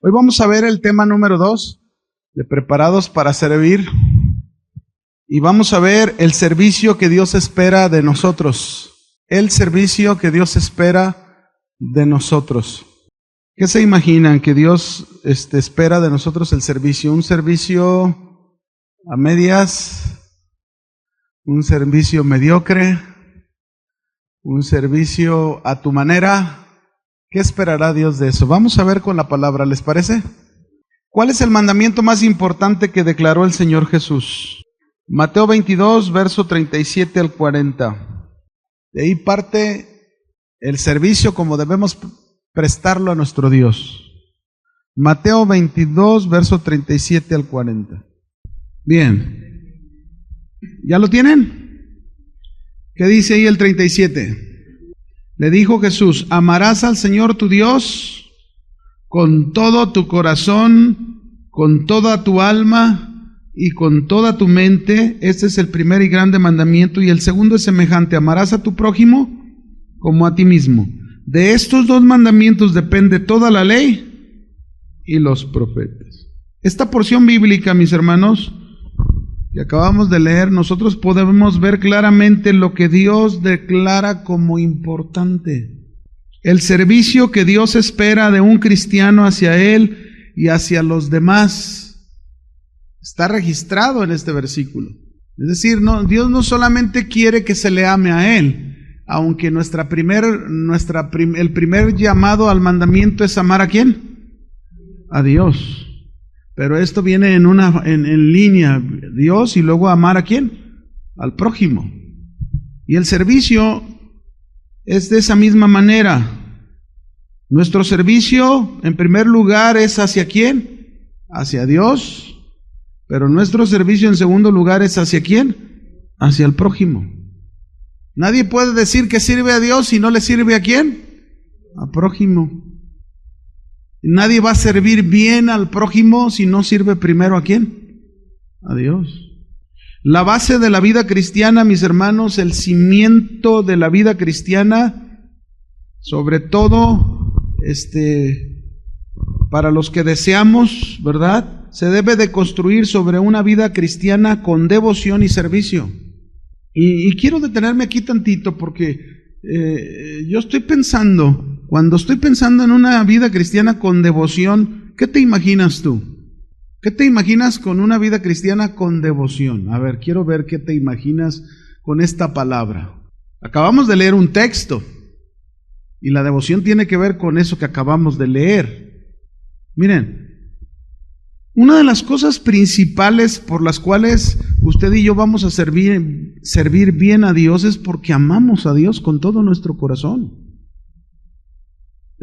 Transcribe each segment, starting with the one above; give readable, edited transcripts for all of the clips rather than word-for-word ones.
Hoy vamos a ver el tema número 2 de Preparados para Servir. Y vamos a ver el servicio que Dios espera de nosotros. El servicio que Dios espera de nosotros. ¿Qué se imaginan que Dios espera de nosotros el servicio? ¿Un servicio a medias? ¿Un servicio mediocre? ¿Un servicio a tu manera? ¿Qué esperará Dios de eso? Vamos a ver con la palabra, ¿les parece? ¿Cuál es el mandamiento más importante que declaró el Señor Jesús? Mateo 22, verso 37 al 40. De ahí parte el servicio como debemos prestarlo a nuestro Dios. Mateo 22, verso 37 al 40. Bien. ¿Ya lo tienen? ¿Qué dice ahí el 37? Le dijo Jesús: amarás al Señor tu Dios con todo tu corazón, con toda tu alma y con toda tu mente. Este es el primer y grande mandamiento. Y el segundo es semejante: amarás a tu prójimo como a ti mismo. De estos dos mandamientos depende toda la ley y los profetas. Esta porción bíblica, mis hermanos, que acabamos de leer, nosotros podemos ver claramente lo que Dios declara como importante. El servicio que Dios espera de un cristiano hacia Él y hacia los demás está registrado en este versículo. Es decir, Dios no solamente quiere que se le ame a Él, aunque el primer llamado al mandamiento es amar ¿a quién? A Dios. Pero esto viene en línea, Dios, y luego amar ¿a quién? Al prójimo. Y el servicio es de esa misma manera. Nuestro servicio, en primer lugar, es ¿hacia quién? Hacia Dios. Pero nuestro servicio, en segundo lugar, es ¿hacia quién? Hacia el prójimo. Nadie puede decir que sirve a Dios si no le sirve ¿a quién? Al prójimo. Nadie va a servir bien al prójimo si no sirve primero ¿a quién? A Dios. La base de la vida cristiana, mis hermanos, el cimiento de la vida cristiana, sobre todo, para los que deseamos, ¿verdad? Se debe de construir sobre una vida cristiana con devoción y servicio. Y quiero detenerme aquí tantito porque yo estoy pensando, cuando estoy pensando en una vida cristiana con devoción, ¿qué te imaginas tú? ¿Qué te imaginas con una vida cristiana con devoción? A ver, quiero ver qué te imaginas con esta palabra. Acabamos de leer un texto y la devoción tiene que ver con eso que acabamos de leer. Miren, una de las cosas principales por las cuales usted y yo vamos a servir bien a Dios es porque amamos a Dios con todo nuestro corazón.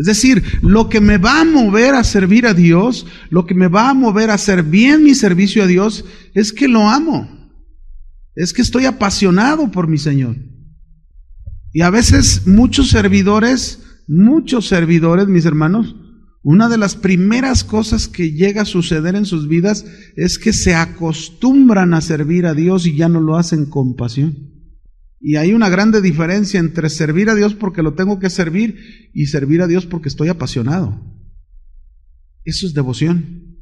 Es decir, lo que me va a mover a servir a Dios, lo que me va a mover a hacer bien mi servicio a Dios, es que lo amo. Es que estoy apasionado por mi Señor. Y a veces muchos servidores, mis hermanos, una de las primeras cosas que llega a suceder en sus vidas es que se acostumbran a servir a Dios y ya no lo hacen con pasión. Y hay una grande diferencia entre servir a Dios porque lo tengo que servir y servir a Dios porque estoy apasionado. Eso es devoción.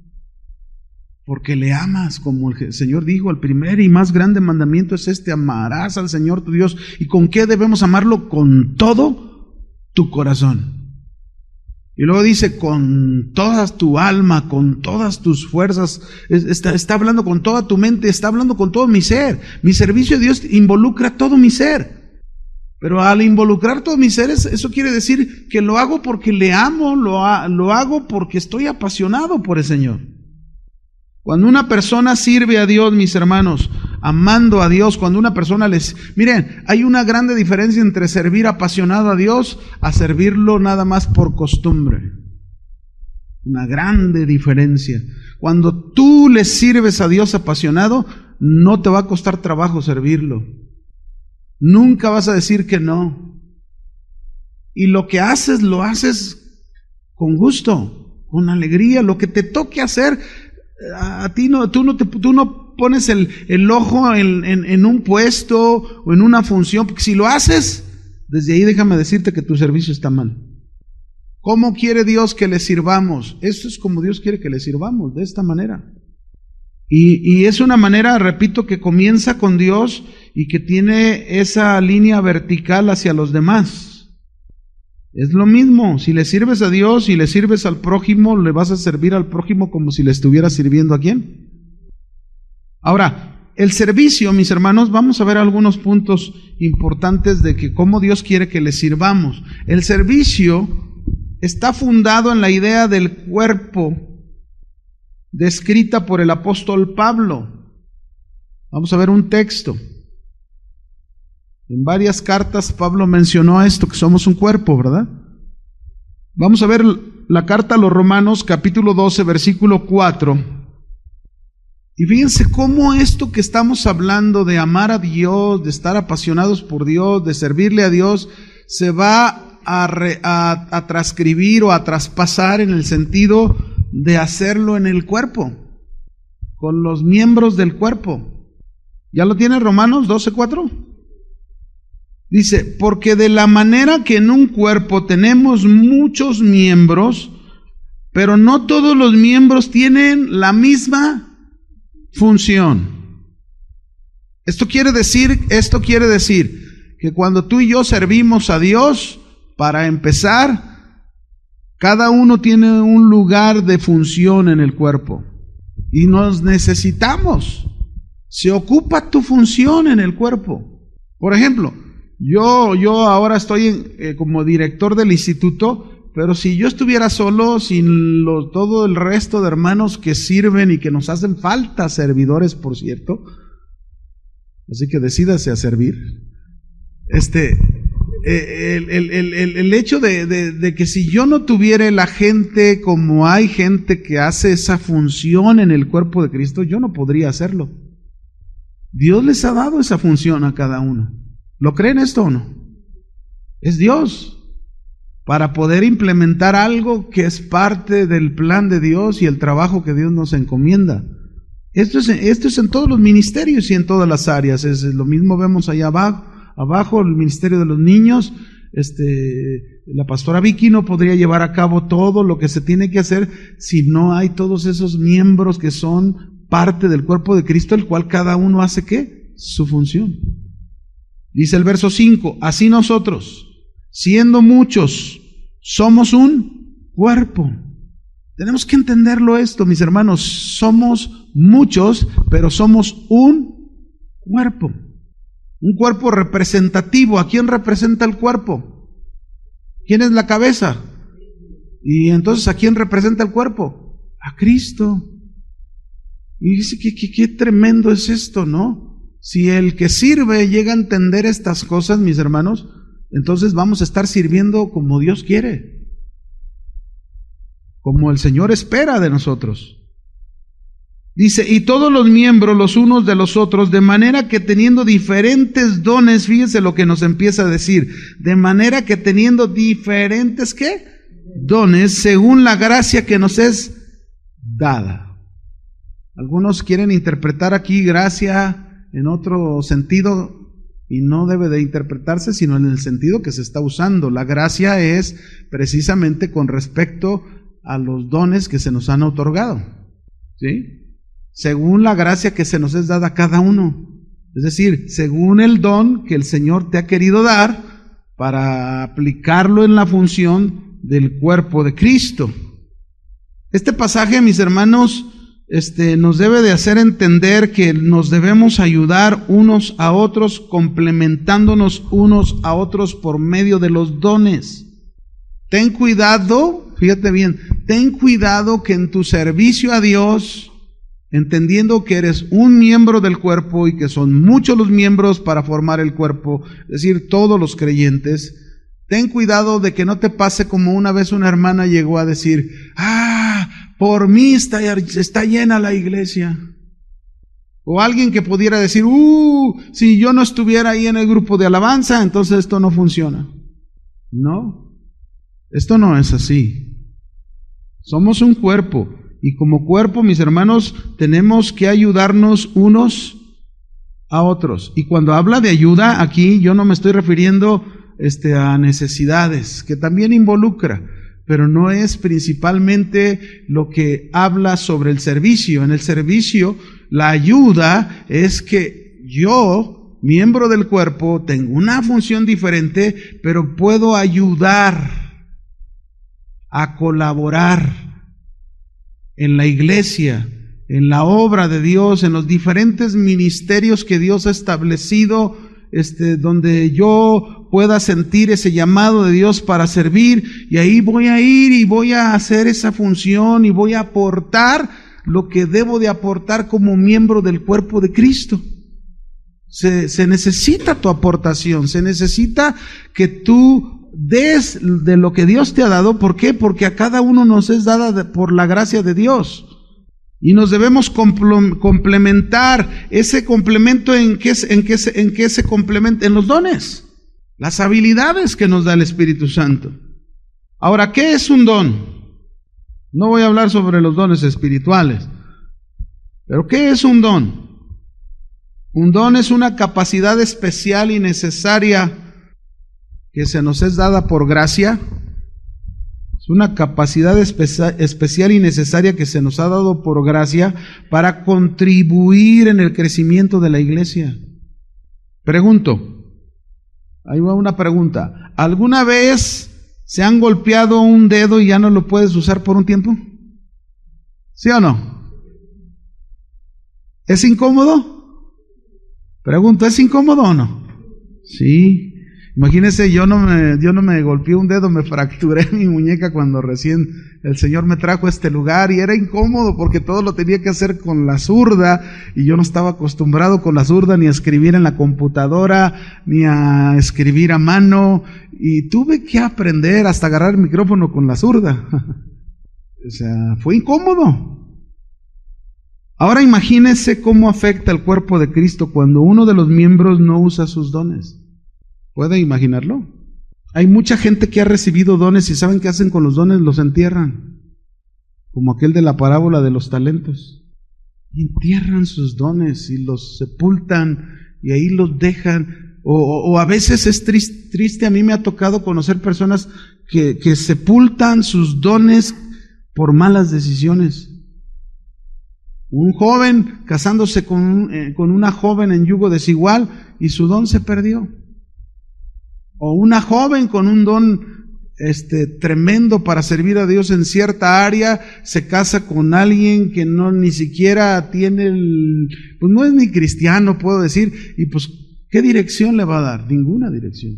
Porque le amas, como el Señor dijo, el primer y más grande mandamiento es amarás al Señor tu Dios. ¿Y con qué debemos amarlo? Con todo tu corazón. Y luego dice, con toda tu alma, con todas tus fuerzas, está hablando con toda tu mente, está hablando con todo mi ser. Mi servicio a Dios involucra todo mi ser. Pero al involucrar todo mi ser, eso quiere decir que lo hago porque le amo, lo hago porque estoy apasionado por el Señor. Cuando una persona sirve a Dios, mis hermanos, amando a Dios, cuando una persona miren, hay una grande diferencia entre servir apasionado a Dios a servirlo nada más por costumbre. Una grande diferencia. Cuando tú le sirves a Dios apasionado, no te va a costar trabajo servirlo. Nunca vas a decir que no. Y lo que haces, lo haces con gusto, con alegría. Lo que te toque hacer, a ti no, tú no pones el ojo en un puesto o en una función, porque si lo haces, desde ahí déjame decirte que tu servicio está mal. ¿Cómo quiere Dios que le sirvamos? Esto es como Dios quiere que le sirvamos, de esta manera. Y es una manera, repito, que comienza con Dios y que tiene esa línea vertical hacia los demás. Es lo mismo, si le sirves a Dios y le sirves al prójimo, le vas a servir al prójimo como si le estuvieras sirviendo ¿a quién? Ahora, el servicio, mis hermanos, vamos a ver algunos puntos importantes de que cómo Dios quiere que le sirvamos. El servicio está fundado en la idea del cuerpo descrita por el apóstol Pablo. Vamos a ver un texto. En varias cartas Pablo mencionó esto, que somos un cuerpo, ¿verdad? Vamos a ver la carta a los Romanos, capítulo 12, versículo 4. Y fíjense cómo esto que estamos hablando de amar a Dios, de estar apasionados por Dios, de servirle a Dios, se va a transcribir o a traspasar en el sentido de hacerlo en el cuerpo, con los miembros del cuerpo. ¿Ya lo tiene Romanos 12:4? Dice, porque de la manera que en un cuerpo tenemos muchos miembros, pero no todos los miembros tienen la misma función. Esto quiere decir que cuando tú y yo servimos a Dios, para empezar, cada uno tiene un lugar de función en el cuerpo y nos necesitamos. Se ocupa tu función en el cuerpo. Por ejemplo, yo ahora estoy como director del instituto, pero si yo estuviera solo, sin todo el resto de hermanos que sirven y que nos hacen falta servidores, por cierto, así que decídase a servir. El hecho de que si yo no tuviera la gente como hay gente que hace esa función en el cuerpo de Cristo, yo no podría hacerlo. Dios les ha dado esa función a cada uno. ¿Lo creen esto o no? Es Dios para poder implementar algo que es parte del plan de Dios y el trabajo que Dios nos encomienda. Esto es en todos los ministerios y en todas las áreas. Es lo mismo vemos allá abajo el ministerio de los niños. La pastora Vicky no podría llevar a cabo todo lo que se tiene que hacer si no hay todos esos miembros que son parte del cuerpo de Cristo, el cual cada uno hace ¿qué? Su función. Dice el verso 5, así nosotros, siendo muchos, somos un cuerpo. Tenemos que entenderlo esto, mis hermanos. Somos muchos, pero somos un cuerpo. Un cuerpo representativo. ¿A quién representa el cuerpo? ¿Quién es la cabeza? Y entonces, ¿a quién representa el cuerpo? A Cristo. Y dice que qué tremendo es esto, ¿no? Si el que sirve llega a entender estas cosas, mis hermanos, entonces vamos a estar sirviendo como Dios quiere, como el Señor espera de nosotros. Dice, y todos los miembros los unos de los otros, de manera que teniendo diferentes dones, fíjense lo que nos empieza a decir, de manera que teniendo diferentes, ¿qué? Dones, según la gracia que nos es dada. Algunos quieren interpretar aquí gracia en otro sentido, y no debe de interpretarse sino en el sentido que se está usando. La gracia es precisamente con respecto a los dones que se nos han otorgado, ¿sí? Según la gracia que se nos es dada a cada uno. Es decir, según el don que el Señor te ha querido dar para aplicarlo en la función del cuerpo de Cristo. Este pasaje, mis hermanos, nos debe de hacer entender que nos debemos ayudar unos a otros, complementándonos unos a otros por medio de los dones. Ten cuidado, fíjate bien, ten cuidado que en tu servicio a Dios, entendiendo que eres un miembro del cuerpo y que son muchos los miembros para formar el cuerpo, es decir, todos los creyentes, ten cuidado de que no te pase como una vez una hermana llegó a decir, por mí está llena la iglesia. O alguien que pudiera decir, si yo no estuviera ahí en el grupo de alabanza, entonces esto no funciona. No, esto no es así. Somos un cuerpo. Y como cuerpo, mis hermanos, tenemos que ayudarnos unos a otros. Y cuando habla de ayuda, aquí yo no me estoy refiriendo a necesidades, que también involucra, pero no es principalmente lo que habla sobre el servicio. En el servicio, la ayuda es que yo, miembro del cuerpo, tengo una función diferente, pero puedo ayudar a colaborar en la iglesia, en la obra de Dios, en los diferentes ministerios que Dios ha establecido, donde yo pueda sentir ese llamado de Dios para servir, y ahí voy a ir y voy a hacer esa función y voy a aportar lo que debo de aportar como miembro del cuerpo de Cristo. Se necesita tu aportación, se necesita que tú des de lo que Dios te ha dado. ¿Por qué? Porque a cada uno nos es dada por la gracia de Dios. Y nos debemos complementar. Ese complemento, ¿en qué se complementa? En los dones, las habilidades que nos da el Espíritu Santo. Ahora, ¿qué es un don? No voy a hablar sobre los dones espirituales, pero ¿qué es un don? Un don es una capacidad especial y necesaria que se nos es dada por gracia. Es una capacidad especial y necesaria que se nos ha dado por gracia para contribuir en el crecimiento de la iglesia. Pregunto, ahí va una pregunta. ¿Alguna vez se han golpeado un dedo y ya no lo puedes usar por un tiempo? ¿Sí o no? ¿Es incómodo? Pregunto, ¿es incómodo o no? Sí. Imagínense, yo no me golpeé un dedo, me fracturé mi muñeca cuando recién el Señor me trajo a este lugar, y era incómodo porque todo lo tenía que hacer con la zurda, y yo no estaba acostumbrado con la zurda ni a escribir en la computadora, ni a escribir a mano, y tuve que aprender hasta agarrar el micrófono con la zurda. O sea, fue incómodo. Ahora imagínense cómo afecta al cuerpo de Cristo cuando uno de los miembros no usa sus dones. ¿Puede imaginarlo? Hay mucha gente que ha recibido dones y ¿saben qué hacen con los dones? Los entierran. Como aquel de la parábola de los talentos. Y entierran sus dones y los sepultan y ahí los dejan. O a veces es triste, a mí me ha tocado conocer personas que sepultan sus dones por malas decisiones. Un joven casándose con una joven en yugo desigual y su don se perdió. O una joven con un don tremendo para servir a Dios en cierta área, se casa con alguien que ni siquiera tiene pues no es ni cristiano, puedo decir, y pues ¿qué dirección le va a dar? Ninguna dirección.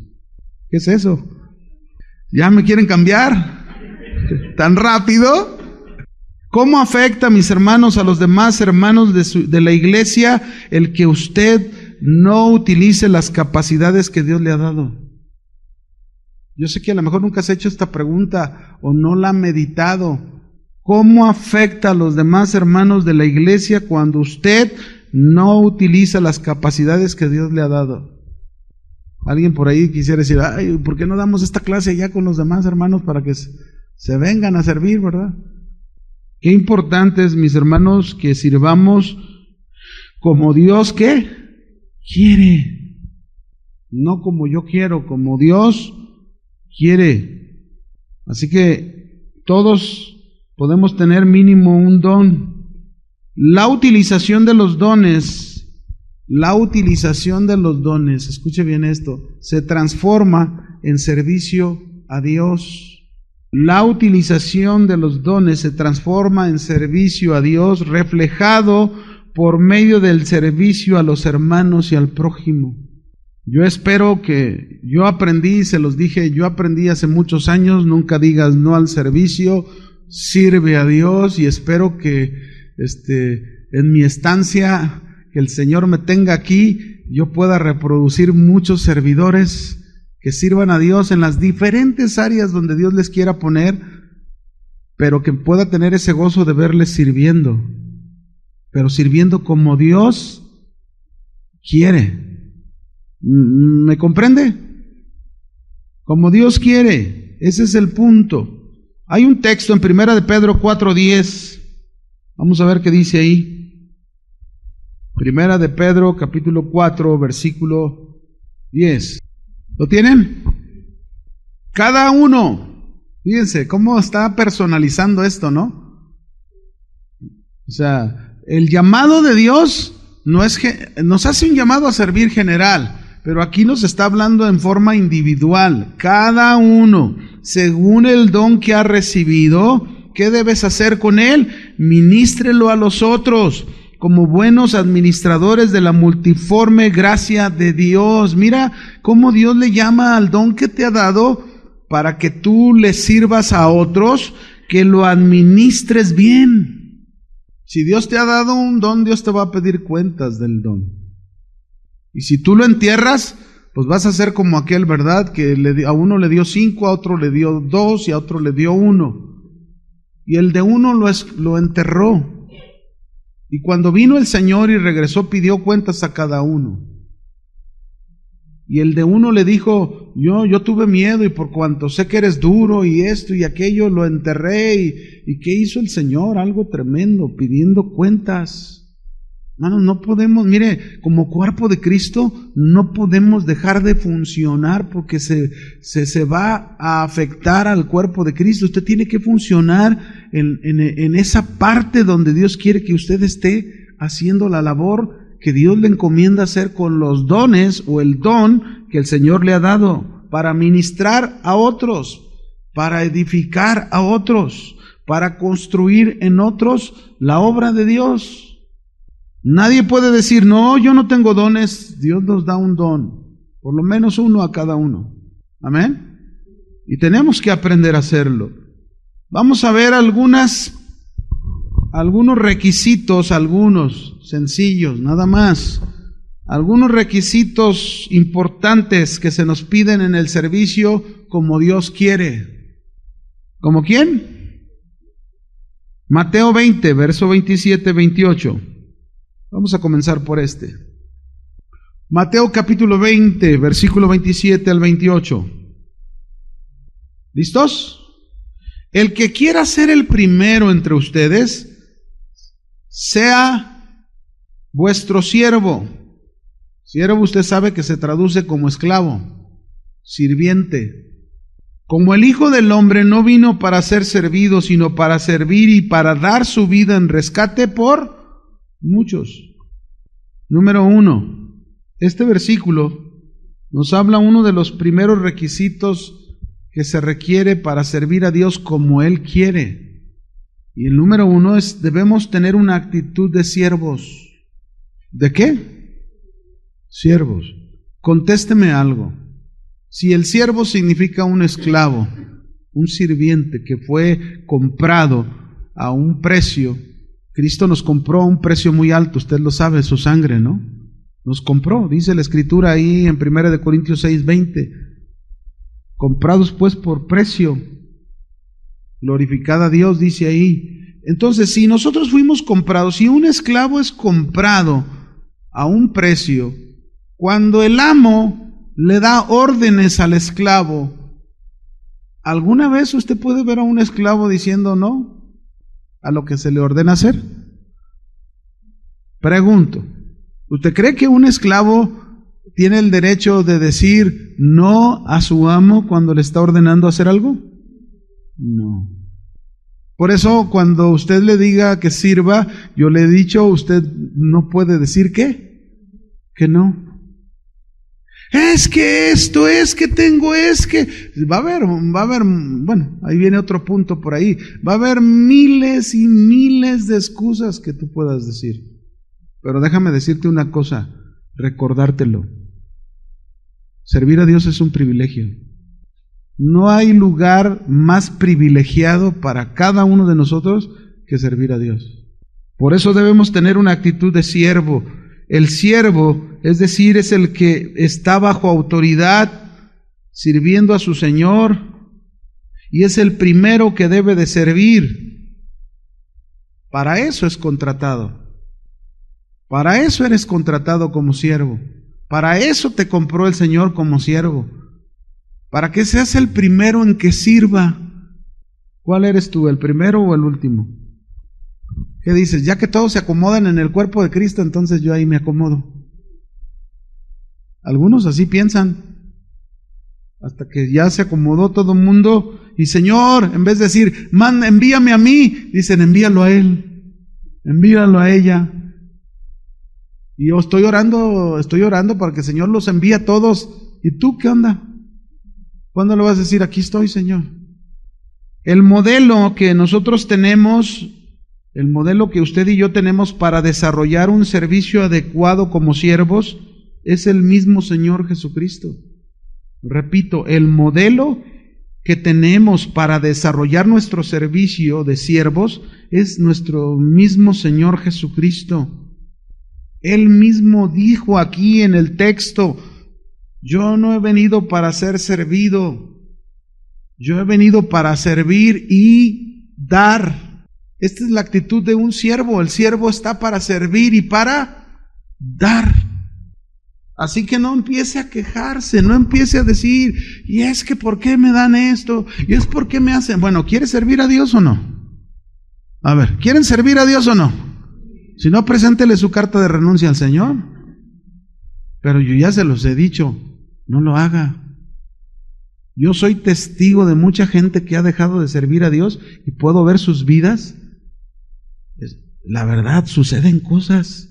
¿Qué es eso? ¿Ya me quieren cambiar? ¿Tan rápido? ¿Cómo afecta, mis hermanos, a los demás hermanos de la iglesia el que usted no utilice las capacidades que Dios le ha dado? Yo sé que a lo mejor nunca has hecho esta pregunta o no la ha meditado. ¿Cómo afecta a los demás hermanos de la iglesia cuando usted no utiliza las capacidades que Dios le ha dado? Alguien por ahí quisiera decir, ay, ¿por qué no damos esta clase ya con los demás hermanos para que se vengan a servir, verdad? Qué importante es, mis hermanos, que sirvamos como Dios, ¿qué? Quiere. No como yo quiero, como Dios quiere. Así que todos podemos tener mínimo un don. La utilización de los dones, escuche bien esto, se transforma en servicio a Dios. La utilización de los dones se transforma en servicio a Dios, reflejado por medio del servicio a los hermanos y al prójimo. Yo espero que yo aprendí, se los dije, yo aprendí hace muchos años, nunca digas no al servicio, sirve a Dios, y espero que en mi estancia, que el Señor me tenga aquí, yo pueda reproducir muchos servidores que sirvan a Dios en las diferentes áreas donde Dios les quiera poner, pero que pueda tener ese gozo de verles sirviendo, pero sirviendo como Dios quiere. ¿Me comprende? Como Dios quiere, ese es el punto. Hay un texto en 1 de Pedro 4:10, vamos a ver qué dice ahí. 1 de Pedro capítulo 4 versículo 10. ¿Lo tienen? Cada uno Fíjense cómo está personalizando esto, ¿no? O sea, el llamado de Dios nos hace un llamado a servir general, pero aquí nos está hablando en forma individual. Cada uno, según el don que ha recibido, ¿qué debes hacer con él? Ministrelo a los otros, como buenos administradores de la multiforme gracia de Dios. Mira cómo Dios le llama al don que te ha dado para que tú le sirvas a otros, que lo administres bien. Si Dios te ha dado un don, Dios te va a pedir cuentas del don. Y si tú lo entierras, pues vas a ser como aquel, ¿verdad? Que a uno le dio 5, a otro le dio 2 y a otro le dio 1. Y el de uno lo enterró. Y cuando vino el Señor y regresó, pidió cuentas a cada uno. Y el de uno le dijo, yo tuve miedo y por cuanto sé que eres duro y esto y aquello, lo enterré. ¿Y qué hizo el Señor? Algo tremendo, pidiendo cuentas. Hermanos, no podemos, mire, como cuerpo de Cristo, no podemos dejar de funcionar porque se va a afectar al cuerpo de Cristo. Usted tiene que funcionar en esa parte donde Dios quiere que usted esté haciendo la labor que Dios le encomienda hacer con los dones o el don que el Señor le ha dado para ministrar a otros, para edificar a otros, para construir en otros la obra de Dios. Nadie puede decir, no, yo no tengo dones. Dios nos da un don, por lo menos uno a cada uno. Amén. Y tenemos que aprender a hacerlo. Vamos a ver algunos requisitos, algunos sencillos, nada más. Algunos requisitos importantes que se nos piden en el servicio como Dios quiere. ¿Como quién? Mateo 20, verso 27, 28. Vamos a comenzar por este. Mateo capítulo 20, versículo 27 al 28. ¿Listos? El que quiera ser el primero entre ustedes, sea vuestro siervo. Siervo, usted sabe que se traduce como esclavo, sirviente. Como el Hijo del Hombre no vino para ser servido, sino para servir y para dar su vida en rescate por muchos. Número 1. Este versículo nos habla uno de los primeros requisitos que se requiere para servir a Dios como Él quiere. Y el número 1 es, debemos tener una actitud de siervos. ¿De qué? Siervos. Contésteme algo. Si el siervo significa un esclavo, un sirviente que fue comprado a un precio, Cristo nos compró a un precio muy alto, usted lo sabe, su sangre, ¿no? Nos compró, dice la Escritura ahí en 1 Corintios 6:20. Comprados pues por precio, glorificad a Dios, dice ahí. Entonces, si nosotros fuimos comprados, si un esclavo es comprado a un precio, cuando el amo le da órdenes al esclavo, ¿alguna vez usted puede ver a un esclavo diciendo no a lo que se le ordena hacer? Pregunto, ¿usted cree que un esclavo tiene el derecho de decir no a su amo cuando le está ordenando hacer algo? No. Por eso cuando usted le diga que sirva, yo le he dicho, usted no puede decir que no. Es que esto, es que tengo, es que... Va a haber, bueno, ahí viene otro punto por ahí. Va a haber miles y miles de excusas que tú puedas decir. Pero déjame decirte una cosa, recordártelo. Servir a Dios es un privilegio. No hay lugar más privilegiado para cada uno de nosotros que servir a Dios. Por eso debemos tener una actitud de siervo. El siervo, es decir, es el que está bajo autoridad, sirviendo a su Señor, y es el primero que debe de servir. Para eso es contratado. Para eso eres contratado como siervo. Para eso te compró el Señor como siervo. Para que seas el primero en que sirva. ¿Cuál eres tú, el primero o el último? ¿Qué dices? Ya que todos se acomodan en el cuerpo de Cristo, entonces yo ahí me acomodo. Algunos así piensan. Hasta que ya se acomodó todo el mundo Y Señor, en vez de decir, envíame a mí, dicen, envíalo a él, envíalo a ella. Y yo estoy orando para que el Señor los envíe a todos. ¿Y tú qué onda? ¿Cuándo le vas a decir, aquí estoy, Señor? El modelo que nosotros tenemos, el modelo que usted y yo tenemos para desarrollar un servicio adecuado como siervos, es el mismo Señor Jesucristo. Repito, el modelo que tenemos para desarrollar nuestro servicio de siervos es nuestro mismo Señor Jesucristo. Él mismo dijo aquí en el texto, yo no he venido para ser servido, yo he venido para servir y dar. Esta es la actitud de un siervo. El siervo está para servir y para dar. Así que no empiece a quejarse, no empiece a decir, y es que ¿por qué me dan esto? Y es ¿por qué me hacen? Bueno, ¿quiere servir a Dios o no? A ver, ¿quieren servir a Dios o no? Si no, preséntele su carta de renuncia al Señor. Pero yo ya se los he dicho, no lo haga. Yo soy testigo de mucha gente que ha dejado de servir a Dios y puedo ver sus vidas. La verdad, suceden cosas.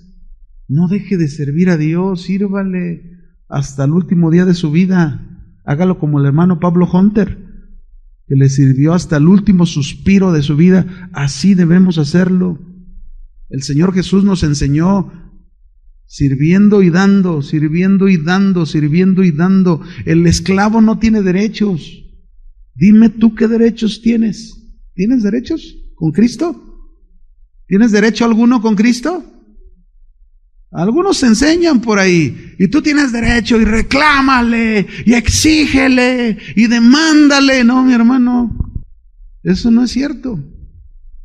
No deje de servir a Dios, sírvale hasta el último día de su vida. Hágalo como el hermano Pablo Hunter, que le sirvió hasta el último suspiro de su vida. Así debemos hacerlo. El Señor Jesús nos enseñó sirviendo y dando, sirviendo y dando, sirviendo y dando. El esclavo no tiene derechos. Dime tú qué derechos tienes. ¿Tienes derechos con Cristo? ¿Tienes derecho alguno con Cristo? Algunos se enseñan por ahí, y tú tienes derecho, y reclámale, y exígele, y demándale. No, mi hermano, eso no es cierto.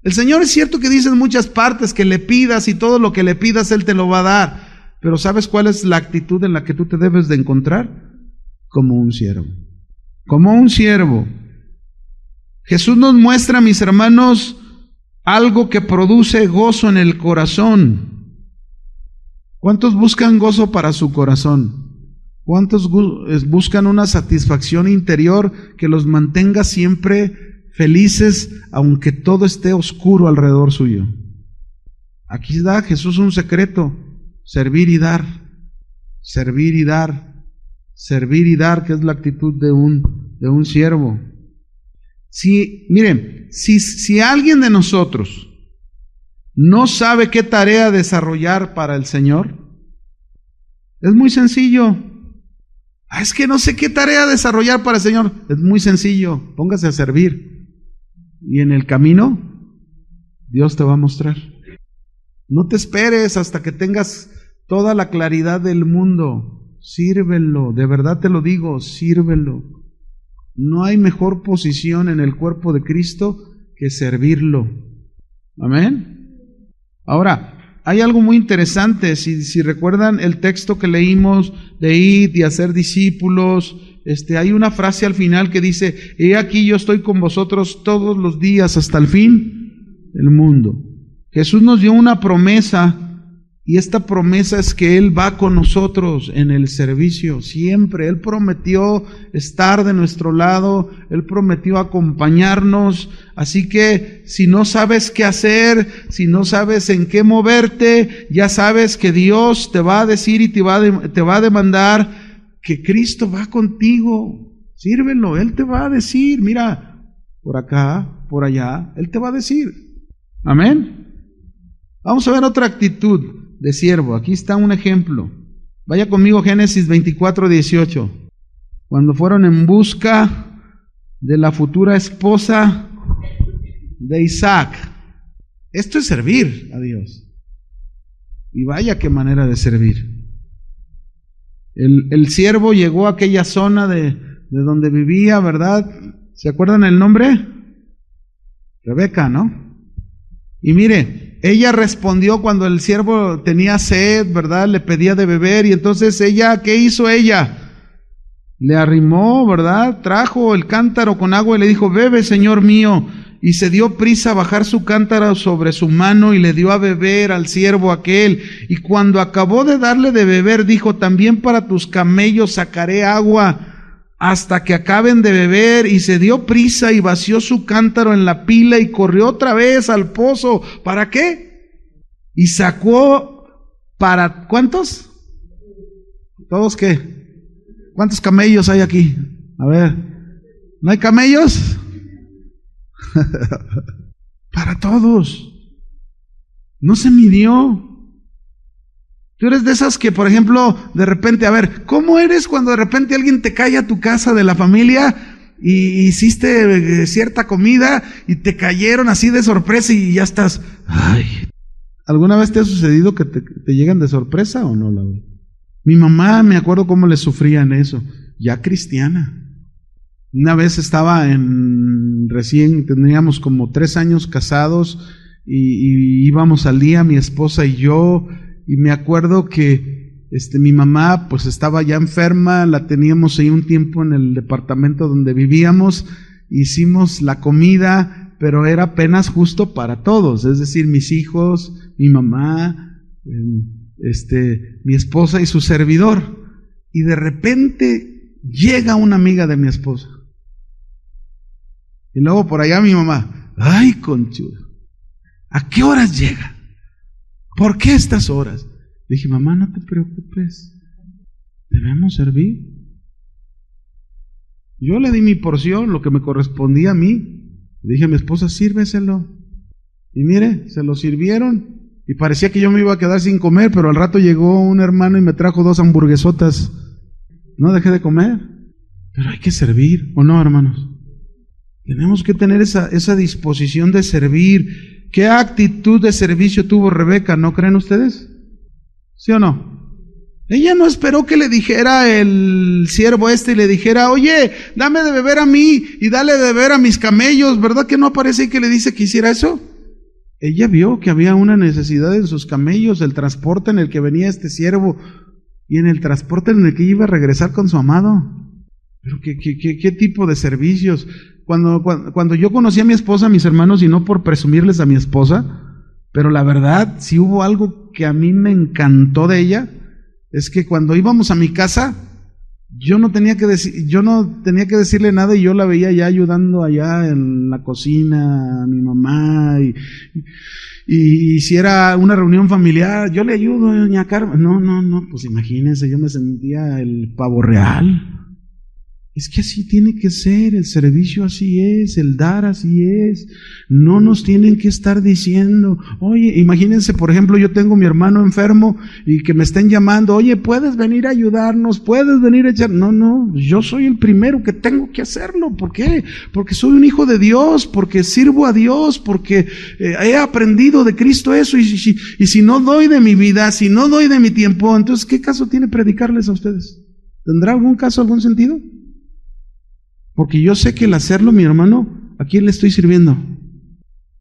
El Señor es cierto que dice en muchas partes que le pidas, y todo lo que le pidas Él te lo va a dar. Pero ¿sabes cuál es la actitud en la que tú te debes de encontrar? Como un siervo. Como un siervo. Jesús nos muestra, mis hermanos, algo que produce gozo en el corazón. ¿Cuántos buscan gozo para su corazón? ¿Cuántos buscan una satisfacción interior que los mantenga siempre felices, aunque todo esté oscuro alrededor suyo? Aquí da Jesús un secreto: servir y dar, servir y dar, servir y dar, que es la actitud de un siervo. Miren, si alguien de nosotros no sabe qué tarea desarrollar para el Señor, es muy sencillo. Es que no sé qué tarea desarrollar para el Señor. Es muy sencillo, póngase a servir. Y en el camino, Dios te va a mostrar. No te esperes hasta que tengas toda la claridad del mundo. Sírvelo, de verdad te lo digo, sírvelo. No hay mejor posición en el cuerpo de Cristo que servirlo. Amén. Ahora, hay algo muy interesante. Si recuerdan el texto que leímos de ir y hacer discípulos, hay una frase al final que dice: he aquí yo estoy con vosotros todos los días hasta el fin del mundo. Jesús nos dio una promesa, y esta promesa es que Él va con nosotros en el servicio siempre. Él prometió estar de nuestro lado, Él prometió acompañarnos. Así que si no sabes qué hacer, si no sabes en qué moverte, ya sabes que Dios te va a decir y te va a demandar que Cristo va contigo. Sírvelo, Él te va a decir, mira, por acá, por allá, Él te va a decir. Amén. Vamos a ver otra actitud de siervo. Aquí está un ejemplo. Vaya conmigo, Génesis 24:18. Cuando fueron en busca de la futura esposa de Isaac. Esto es servir a Dios. Y vaya qué manera de servir. El siervo llegó a aquella zona de donde vivía, ¿verdad? ¿Se acuerdan el nombre? Rebeca, ¿no? Y mire, ella respondió cuando el siervo tenía sed, ¿verdad? Le pedía de beber, y entonces ella, ¿qué hizo ella? Le arrimó, ¿verdad? Trajo el cántaro con agua y le dijo: bebe, señor mío. Y se dio prisa a bajar su cántaro sobre su mano y le dio a beber al siervo aquel. Y cuando acabó de darle de beber, dijo: también para tus camellos sacaré agua hasta que acaben de beber, y se dio prisa y vació su cántaro en la pila y corrió otra vez al pozo. ¿Para qué? Y sacó para, ¿cuántos? ¿Todos qué? ¿Cuántos camellos hay aquí? A ver, ¿no hay camellos? Para todos. No se midió. Tú eres de esas que, por ejemplo, de repente, a ver, ¿cómo eres cuando de repente alguien te cae a tu casa de la familia y hiciste cierta comida y te cayeron así de sorpresa y ya estás? Ay, ¿alguna vez te ha sucedido que te llegan de sorpresa o no? Mi mamá, me acuerdo cómo le sufrían eso, ya cristiana. Una vez estaba recién teníamos como 3 años casados y íbamos al día, mi esposa y yo. Y me acuerdo que mi mamá pues estaba ya enferma, la teníamos ahí un tiempo en el departamento donde vivíamos, hicimos la comida, pero era apenas justo para todos, es decir, mis hijos, mi mamá, mi esposa y su servidor. Y de repente llega una amiga de mi esposa. Y luego por allá mi mamá, ay, conchuda, ¿a qué horas llega? ¿Por qué estas horas? Le dije, mamá, no te preocupes, debemos servir. Yo le di mi porción, lo que me correspondía a mí. Le dije a mi esposa, sírveselo. Y mire, se lo sirvieron. Y parecía que yo me iba a quedar sin comer, pero al rato llegó un hermano y me trajo 2 hamburguesotas. No dejé de comer. Pero hay que servir, ¿o no, hermanos? Tenemos que tener esa disposición de servir. ¿Qué actitud de servicio tuvo Rebeca? ¿No creen ustedes? ¿Sí o no? Ella no esperó que le dijera el siervo y le dijera, oye, dame de beber a mí y dale de beber a mis camellos. ¿Verdad que no aparece ahí que le dice que hiciera eso? Ella vio que había una necesidad en sus camellos, el transporte en el que venía este siervo y en el transporte en el que iba a regresar con su amado. Pero ¿qué tipo de servicios? Cuando yo conocí a mi esposa, mis hermanos, y no por presumirles a mi esposa, pero la verdad, si hubo algo que a mí me encantó de ella, es que cuando íbamos a mi casa, yo no tenía que decirle nada y yo la veía ya ayudando allá en la cocina a mi mamá y si era una reunión familiar, yo le ayudo, doña Carmen. No, pues imagínense, yo me sentía el pavo real. Es que así tiene que ser, el servicio así es, el dar así es. No nos tienen que estar diciendo, oye, imagínense, por ejemplo, yo tengo a mi hermano enfermo y que me estén llamando, oye, ¿puedes venir a ayudarnos? ¿Puedes venir a echar? No, yo soy el primero que tengo que hacerlo. ¿Por qué? Porque soy un hijo de Dios, porque sirvo a Dios, porque he aprendido de Cristo eso, y si no doy de mi vida, si no doy de mi tiempo, entonces, ¿qué caso tiene predicarles a ustedes? ¿Tendrá algún caso, algún sentido? Porque yo sé que el hacerlo, mi hermano, ¿a quién le estoy sirviendo?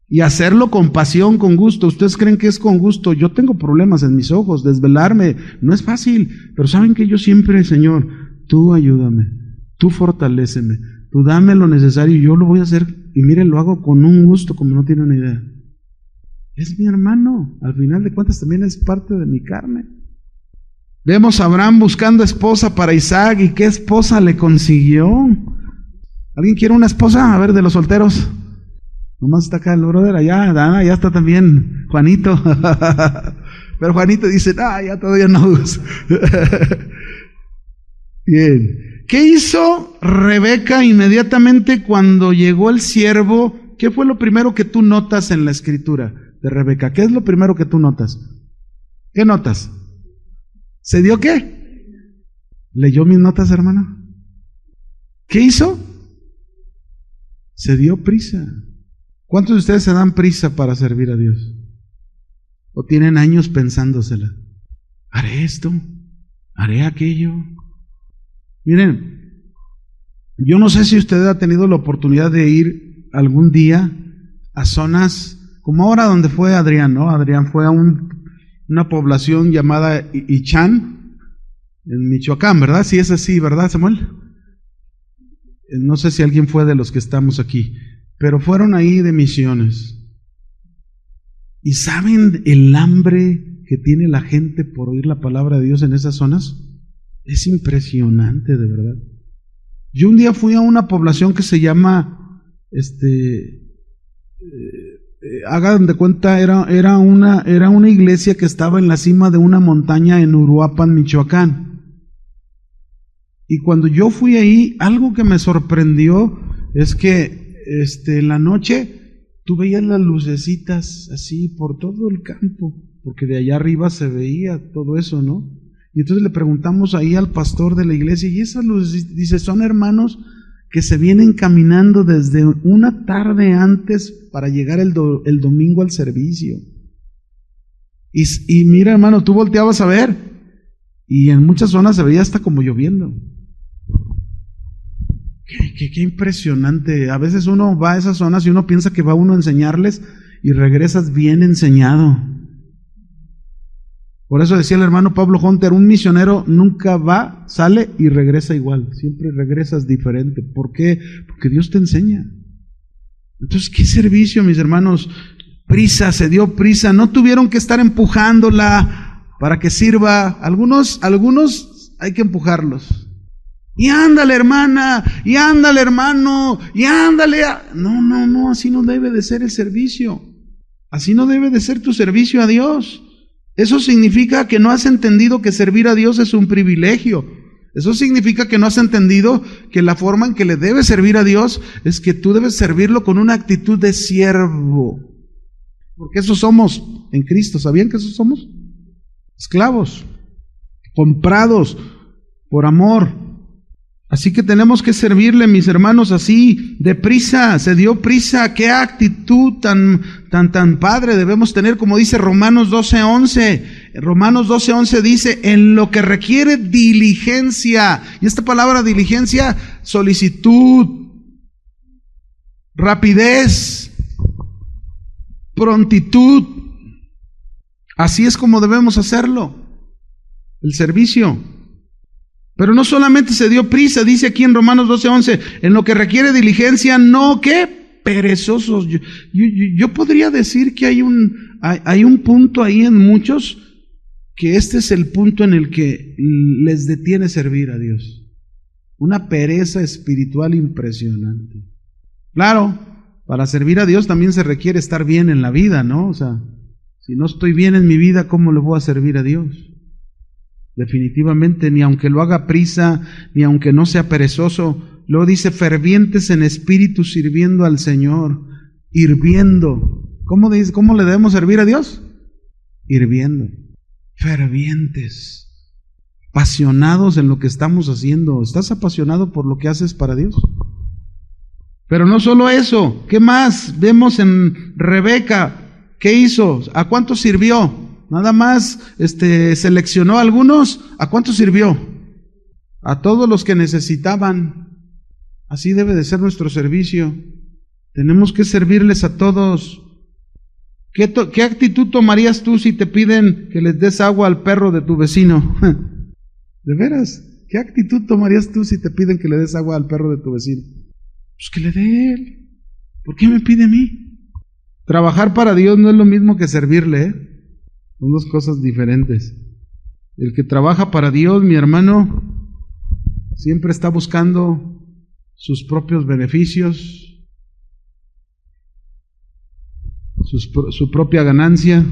Y hacerlo con pasión, con gusto. Ustedes creen que es con gusto. Yo tengo problemas en mis ojos, desvelarme no es fácil, pero saben que yo siempre, Señor, tú ayúdame, tú fortaléceme, tú dame lo necesario y yo lo voy a hacer. Y miren, lo hago con un gusto como no tienen idea. Es mi hermano, al final de cuentas también es parte de mi carne. Vemos a Abraham buscando esposa para Isaac, ¿y qué esposa le consiguió? ¿Alguien quiere una esposa? A ver, de los solteros. Nomás está acá el brother, allá, Dana, ya está también Juanito. Pero Juanito dice, ya todavía no. Bien. ¿Qué hizo Rebeca inmediatamente cuando llegó el siervo? ¿Qué fue lo primero que tú notas en la escritura de Rebeca? ¿Qué es lo primero que tú notas? ¿Qué notas? ¿Se dio qué? ¿Leyó mis notas, hermano? ¿Qué hizo? Se dio prisa. ¿Cuántos de ustedes se dan prisa para servir a Dios? ¿O tienen años pensándosela? ¿Haré esto? ¿Haré aquello? Miren, yo no sé si usted ha tenido la oportunidad de ir algún día a zonas como ahora donde fue Adrián, ¿no? Adrián fue a una población llamada Ichán, en Michoacán, ¿verdad? Sí es así, ¿verdad, Samuel? No sé si alguien fue de los que estamos aquí, pero fueron ahí de misiones. ¿Y saben el hambre que tiene la gente por oír la palabra de Dios en esas zonas? Es impresionante, de verdad. Yo un día fui a una población que se llama, hagan de cuenta, era una iglesia que estaba en la cima de una montaña en Uruapan, Michoacán. Y cuando yo fui ahí, algo que me sorprendió es que en la noche tú veías las lucecitas así por todo el campo, porque de allá arriba se veía todo eso, ¿no? Y entonces le preguntamos ahí al pastor de la iglesia, y esas luces, dice, son hermanos que se vienen caminando desde una tarde antes para llegar el domingo al servicio. Y mira, hermano, tú volteabas a ver, y en muchas zonas se veía hasta como lloviendo. Qué impresionante. A veces uno va a esas zonas y uno piensa que va uno a enseñarles y regresas bien enseñado. Por eso decía el hermano Pablo Hunter, un misionero nunca va, sale y regresa igual. Siempre regresas diferente. ¿Por qué? Porque Dios te enseña. Entonces, ¿qué servicio, mis hermanos? Prisa, se dio prisa. No tuvieron que estar empujándola para que sirva. Algunos hay que empujarlos. Y ándale, hermana, y ándale, hermano, y ándale. No, así no debe de ser el servicio. Así no debe de ser tu servicio a Dios. Eso significa que no has entendido que servir a Dios es un privilegio. Eso significa que no has entendido que la forma en que le debes servir a Dios es que tú debes servirlo con una actitud de siervo. Porque eso somos en Cristo. ¿Sabían que eso somos? Esclavos, comprados por amor. Así que tenemos que servirle, mis hermanos, así, deprisa, se dio prisa. Qué actitud tan padre debemos tener, como dice Romanos 12:11. Romanos 12:11 dice, en lo que requiere diligencia. Y esta palabra diligencia, solicitud, rapidez, prontitud. Así es como debemos hacerlo, el servicio. Pero no solamente se dio prisa, dice aquí en Romanos 12:11, en lo que requiere diligencia, no que perezosos. Yo podría decir que hay un punto ahí en muchos, que este es el punto en el que les detiene servir a Dios. Una pereza espiritual impresionante. Claro, para servir a Dios también se requiere estar bien en la vida, ¿no? O sea, si no estoy bien en mi vida, ¿cómo le voy a servir a Dios? Definitivamente, ni aunque lo haga prisa, ni aunque no sea perezoso. Luego dice, fervientes en espíritu, sirviendo al Señor, hirviendo. ¿Cómo le debemos servir a Dios? Hirviendo. Fervientes, apasionados en lo que estamos haciendo. ¿Estás apasionado por lo que haces para Dios? Pero no solo eso, ¿qué más? Vemos en Rebeca, ¿qué hizo? ¿A cuántos sirvió? Nada más seleccionó a algunos. ¿A cuántos sirvió? A todos los que necesitaban. Así debe de ser nuestro servicio. Tenemos que servirles a todos. ¿Qué actitud tomarías tú si te piden que les des agua al perro de tu vecino? ¿De veras? ¿Qué actitud tomarías tú si te piden que le des agua al perro de tu vecino? Pues que le dé él. ¿Por qué me pide a mí? Trabajar para Dios no es lo mismo que servirle, ¿eh? Son dos cosas diferentes. El que trabaja para Dios, mi hermano, siempre está buscando sus propios beneficios, su propia ganancia.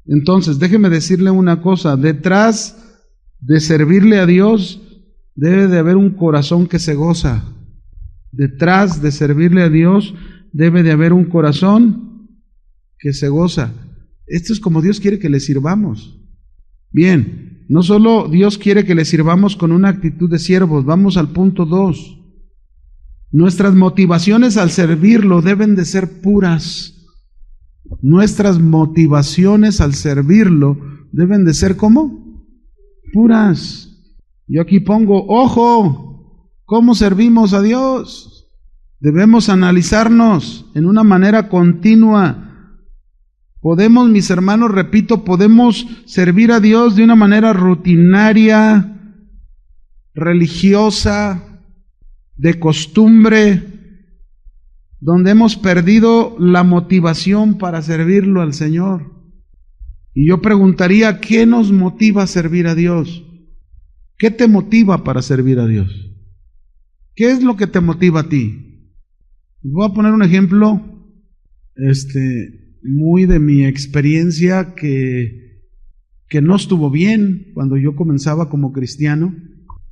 Entonces, déjeme decirle una cosa, detrás de servirle a Dios debe de haber un corazón que se goza. Detrás de servirle a Dios debe de haber un corazón que se goza. Esto es como Dios quiere que le sirvamos. Bien, no solo Dios quiere que le sirvamos con una actitud de siervos, vamos al punto 2. Nuestras motivaciones al servirlo deben de ser puras. Nuestras motivaciones al servirlo deben de ser ¿cómo? Puras. Yo aquí pongo, ojo, ¿cómo servimos a Dios? Debemos analizarnos en una manera continua. Podemos, mis hermanos, repito, podemos servir a Dios de una manera rutinaria, religiosa, de costumbre, donde hemos perdido la motivación para servirlo al Señor. Y yo preguntaría, ¿qué nos motiva a servir a Dios? ¿Qué te motiva para servir a Dios? ¿Qué es lo que te motiva a ti? Voy a poner un ejemplo muy de mi experiencia que no estuvo bien cuando yo comenzaba como cristiano.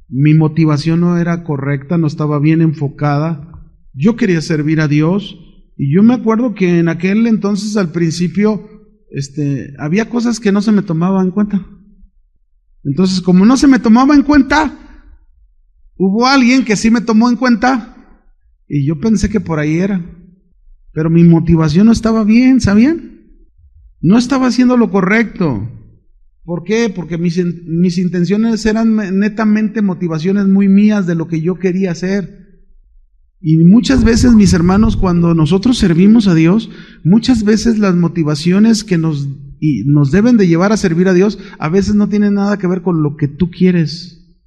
Mi motivación no era correcta, no estaba bien enfocada. Yo quería servir a Dios y yo me acuerdo que en aquel entonces al principio había cosas que no se me tomaban en cuenta. Entonces, como no se me tomaba en cuenta, hubo alguien que sí me tomó en cuenta y yo pensé que por ahí era. Pero mi motivación no estaba bien, ¿sabían? No estaba haciendo lo correcto. ¿Por qué? Porque mis intenciones eran netamente motivaciones muy mías de lo que yo quería hacer. Y muchas veces, mis hermanos, cuando nosotros servimos a Dios, muchas veces las motivaciones que nos deben de llevar a servir a Dios, a veces no tienen nada que ver con lo que tú quieres.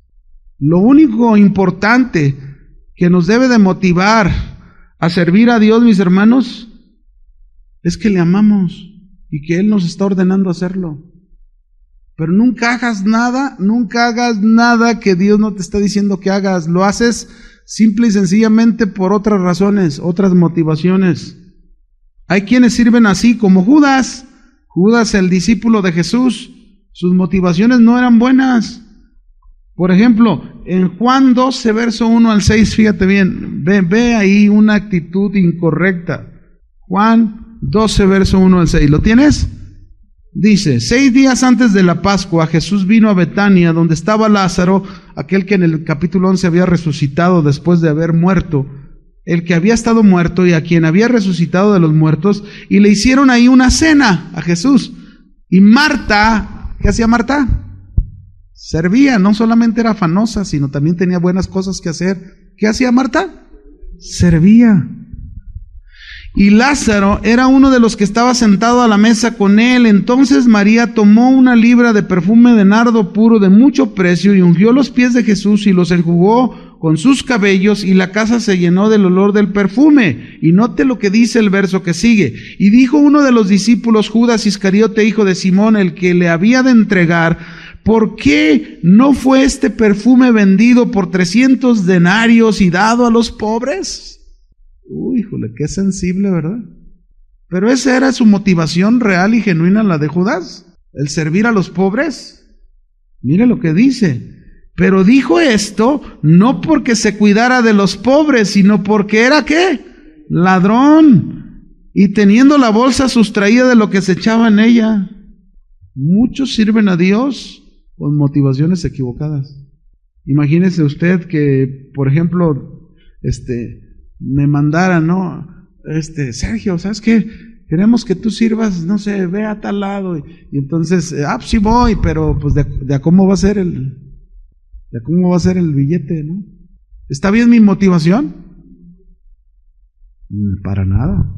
Lo único importante que nos debe de motivar a servir a Dios, mis hermanos, es que le amamos y que Él nos está ordenando hacerlo. Pero nunca hagas nada que Dios no te está diciendo que hagas. Lo haces simple y sencillamente por otras razones, otras motivaciones. Hay quienes sirven así, como Judas. Judas, el discípulo de Jesús, sus motivaciones no eran buenas. Por ejemplo, en Juan 12, verso 1 al 6, fíjate bien, ve ahí una actitud incorrecta. Juan 12, verso 1 al 6, ¿lo tienes? Dice, 6 días antes de la Pascua, Jesús vino a Betania, donde estaba Lázaro, aquel que en el capítulo 11 había resucitado después de haber muerto, el que había estado muerto y a quien había resucitado de los muertos, y le hicieron ahí una cena a Jesús. Y Marta, ¿qué hacía Marta? Servía, no solamente era afanosa, sino también tenía buenas cosas que hacer. ¿Qué hacía Marta? Servía. Y Lázaro era uno de los que estaba sentado a la mesa con él. Entonces María tomó una libra de perfume de nardo puro de mucho precio y ungió los pies de Jesús y los enjugó con sus cabellos, y la casa se llenó del olor del perfume. Y note lo que dice el verso que sigue. Y dijo uno de los discípulos, Judas Iscariote, hijo de Simón, el que le había de entregar, ¿por qué no fue este perfume vendido por 300 denarios y dado a los pobres? Uy, híjole, qué sensible, ¿verdad? Pero esa era su motivación real y genuina, la de Judas, el servir a los pobres. Mire lo que dice. Pero dijo esto no porque se cuidara de los pobres, sino porque era, ¿qué? Ladrón. Y teniendo la bolsa sustraída de lo que se echaba en ella. Muchos sirven a Dios con motivaciones equivocadas. Imagínese usted que, por ejemplo, me mandaran, ¿no? Sergio, ¿sabes qué? Queremos que tú sirvas, no sé, ve a tal lado. Y entonces, pues sí voy, pero pues de a cómo va a ser el billete, ¿no? ¿Está bien mi motivación? Para nada.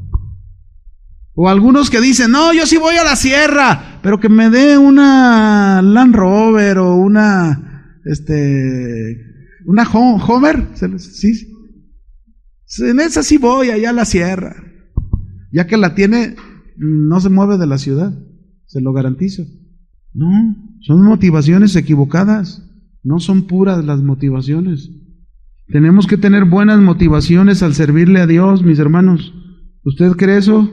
O algunos que dicen, no, yo sí voy a la sierra, pero que me dé una Land Rover o una Homer, sí. En esa sí voy allá a la sierra. Ya que la tiene, no se mueve de la ciudad, se lo garantizo. No, son motivaciones equivocadas, no son puras las motivaciones. Tenemos que tener buenas motivaciones al servirle a Dios, mis hermanos. ¿Usted cree eso?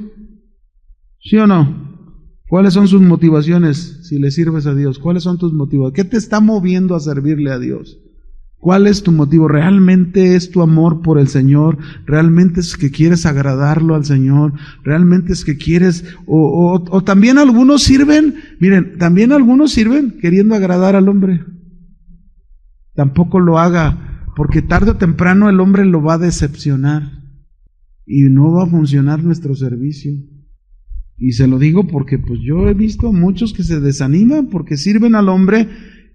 ¿Sí o no? ¿Cuáles son sus motivaciones si le sirves a Dios? ¿Cuáles son tus motivos? ¿Qué te está moviendo a servirle a Dios? ¿Cuál es tu motivo? ¿Realmente es tu amor por el Señor? ¿Realmente es que quieres agradarlo al Señor? ¿Realmente es que quieres? O también algunos sirven, miren, también algunos sirven queriendo agradar al hombre. Tampoco lo haga, porque tarde o temprano el hombre lo va a decepcionar y no va a funcionar nuestro servicio. Y se lo digo porque pues yo he visto a muchos que se desaniman porque sirven al hombre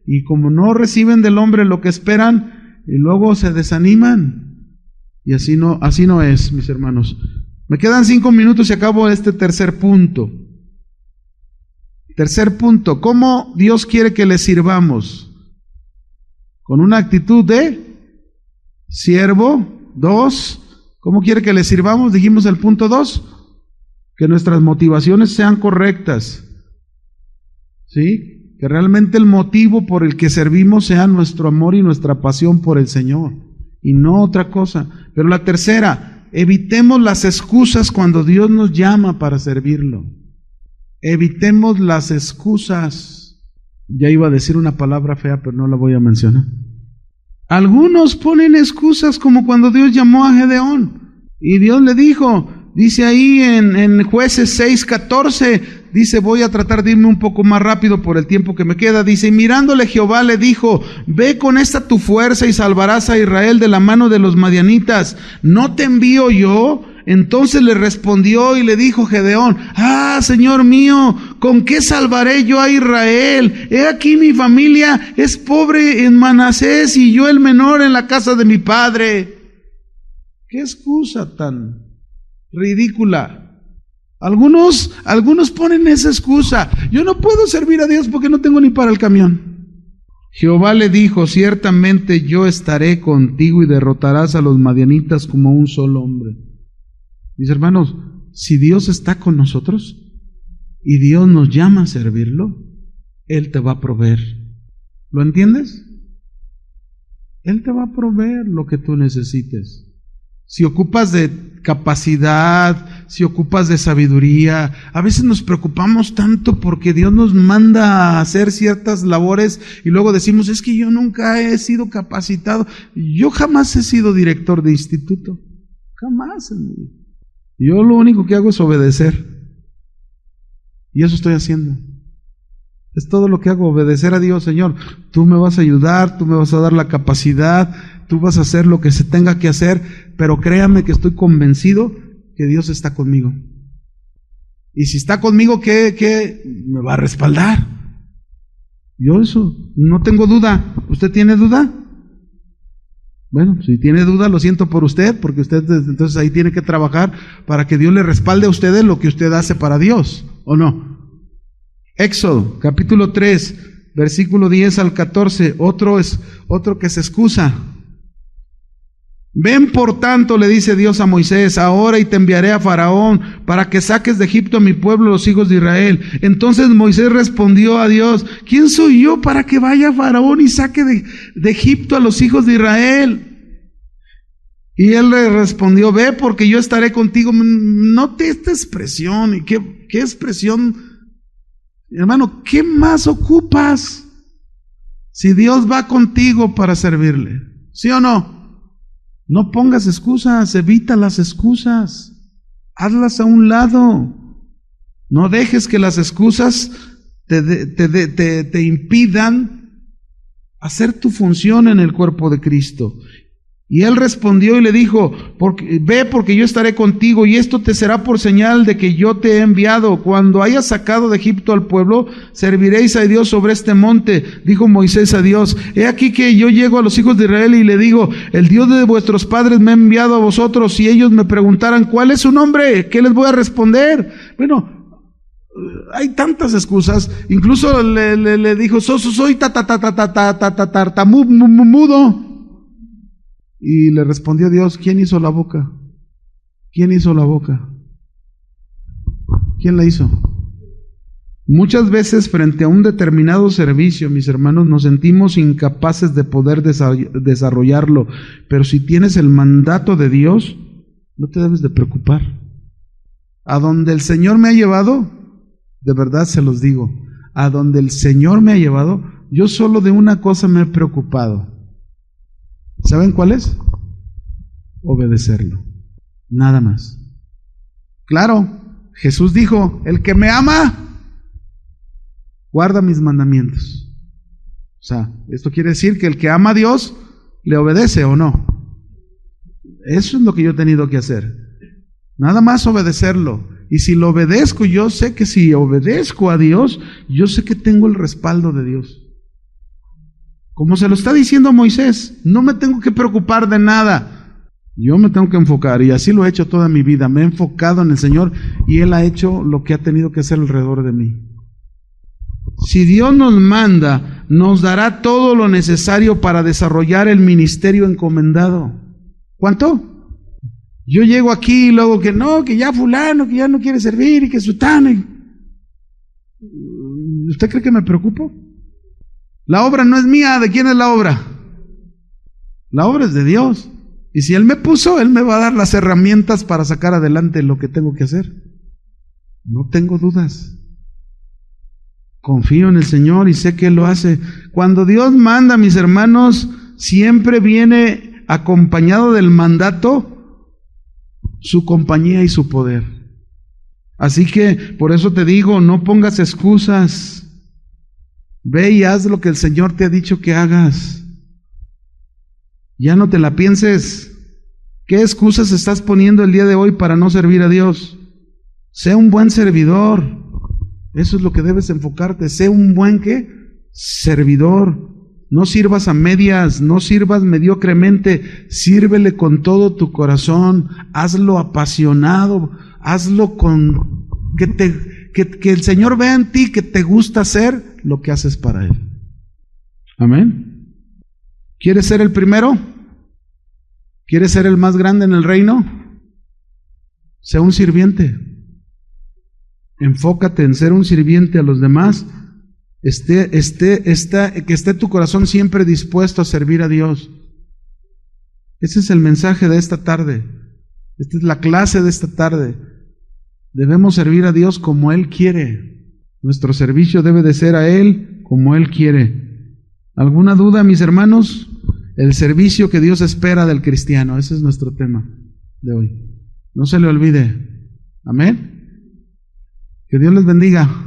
y como no reciben del hombre lo que esperan, y luego se desaniman. Y así no es, mis hermanos. Me quedan 5 minutos y acabo este tercer punto. Tercer punto, ¿cómo Dios quiere que le sirvamos? Con una actitud de siervo. 2, ¿cómo quiere que le sirvamos? Dijimos el punto 2, que nuestras motivaciones sean correctas. ¿Sí? Que realmente el motivo por el que servimos sea nuestro amor y nuestra pasión por el Señor. y no otra cosa. Pero la tercera, evitemos las excusas cuando Dios nos llama para servirlo. Evitemos las excusas. Ya iba a decir una palabra fea, pero no la voy a mencionar. Algunos ponen excusas como cuando Dios llamó a Gedeón y Dios le dijo, dice ahí en Jueces 6:14, dice, voy a tratar de irme un poco más rápido por el tiempo que me queda, dice, y mirándole Jehová le dijo, ve con esta tu fuerza y salvarás a Israel de la mano de los madianitas, ¿no te envío yo? Entonces le respondió y le dijo Gedeón, Señor mío, ¿con qué salvaré yo a Israel? He aquí mi familia es pobre en Manasés y yo el menor en la casa de mi padre. ¿Qué excusa tan ridícula? Algunos ponen esa excusa. Yo no puedo servir a Dios porque no tengo ni para el camión. Jehová le dijo, ciertamente yo estaré contigo y derrotarás a los madianitas como un solo hombre. Mis hermanos, si Dios está con nosotros y Dios nos llama a servirlo, Él te va a proveer. ¿Lo entiendes? Él te va a proveer lo que tú necesites. Si ocupas de capacidad, si ocupas de sabiduría, a veces nos preocupamos tanto porque Dios nos manda a hacer ciertas labores y luego decimos, es que yo nunca he sido capacitado. Yo jamás he sido director de instituto. Jamás en mi vida. Yo lo único que hago es obedecer. Y eso estoy haciendo. Es todo lo que hago, obedecer a Dios. Señor, tú me vas a ayudar, tú me vas a dar la capacidad, tú vas a hacer lo que se tenga que hacer, pero créame que estoy convencido que Dios está conmigo. Y si está conmigo, ¿qué me va a respaldar? Yo eso, no tengo duda. ¿Usted tiene duda? Bueno, si tiene duda, lo siento por usted, porque usted entonces ahí tiene que trabajar para que Dios le respalde a usted en lo que usted hace para Dios, ¿o no? Éxodo, capítulo 3, versículo 10 al 14, otro que se excusa. Ven por tanto, le dice Dios a Moisés, ahora y te enviaré a Faraón para que saques de Egipto a mi pueblo, los hijos de Israel. Entonces Moisés respondió a Dios, ¿quién soy yo para que vaya a Faraón y saque de Egipto a los hijos de Israel? Y él le respondió, ve porque yo estaré contigo. Note esta expresión, y qué expresión, hermano, ¿qué más ocupas si Dios va contigo para servirle? ¿Sí o no? No pongas excusas, evita las excusas, hazlas a un lado. No dejes que las excusas te impidan hacer tu función en el cuerpo de Cristo. Y él respondió y le dijo, ve porque yo estaré contigo y esto te será por señal de que yo te he enviado. Cuando hayas sacado de Egipto al pueblo, serviréis a Dios sobre este monte. Dijo Moisés a Dios, he aquí que yo llego a los hijos de Israel y le digo, el Dios de vuestros padres me ha enviado a vosotros. Si ellos me preguntaran, ¿cuál es su nombre? ¿Qué les voy a responder? Bueno, hay tantas excusas. Incluso le dijo, soy tartamudo. Y le respondió Dios, ¿quién hizo la boca? ¿Quién hizo la boca? ¿Quién la hizo? Muchas veces frente a un determinado servicio, mis hermanos, nos sentimos incapaces de poder desarrollarlo, pero si tienes el mandato de Dios, no te debes de preocupar. A donde el Señor me ha llevado, de verdad se los digo, a donde el Señor me ha llevado, yo solo de una cosa me he preocupado. ¿Saben cuál es? Obedecerlo. Nada más. Claro, Jesús dijo, el que me ama, guarda mis mandamientos. O sea, esto quiere decir que el que ama a Dios, le obedece o no. Eso es lo que yo he tenido que hacer. Nada más obedecerlo. Y si lo obedezco, yo sé que si obedezco a Dios, yo sé que tengo el respaldo de Dios. Como se lo está diciendo Moisés, no me tengo que preocupar de nada. Yo me tengo que enfocar, y así lo he hecho toda mi vida. Me he enfocado en el Señor y Él ha hecho lo que ha tenido que hacer alrededor de mí. Si Dios nos manda, nos dará todo lo necesario para desarrollar el ministerio encomendado. ¿Cuánto? Yo llego aquí y luego que no, que ya fulano, que ya no quiere servir y que sutano. ¿Usted cree que me preocupo? La obra no es mía, ¿de quién es la obra? La obra es de Dios. Y si Él me puso, Él me va a dar las herramientas para sacar adelante lo que tengo que hacer. No tengo dudas. Confío en el Señor y sé que Él lo hace. Cuando Dios manda, mis hermanos, siempre viene acompañado del mandato su compañía y su poder. Así que por eso te digo, no pongas excusas. Ve y haz lo que el Señor te ha dicho que hagas. Ya no te la pienses. ¿Qué excusas estás poniendo el día de hoy para no servir a Dios? Sé un buen servidor. Eso es lo que debes enfocarte. Sé un buen ¿qué? Servidor. No sirvas a medias, no sirvas mediocremente. Sírvele con todo tu corazón. Hazlo apasionado. Hazlo con que el Señor vea en ti que te gusta hacer lo que haces para Él. Amén. ¿Quieres ser el primero? ¿Quieres ser el más grande en el reino? Sea un sirviente. Enfócate en ser un sirviente a los demás. Que esté tu corazón siempre dispuesto a servir a Dios. Ese es el mensaje de esta tarde. Esta es la clase de esta tarde. Debemos servir a Dios como Él quiere. Nuestro servicio debe de ser a Él como Él quiere. ¿Alguna duda, mis hermanos? El servicio que Dios espera del cristiano. Ese es nuestro tema de hoy. No se le olvide. Amén. Que Dios les bendiga.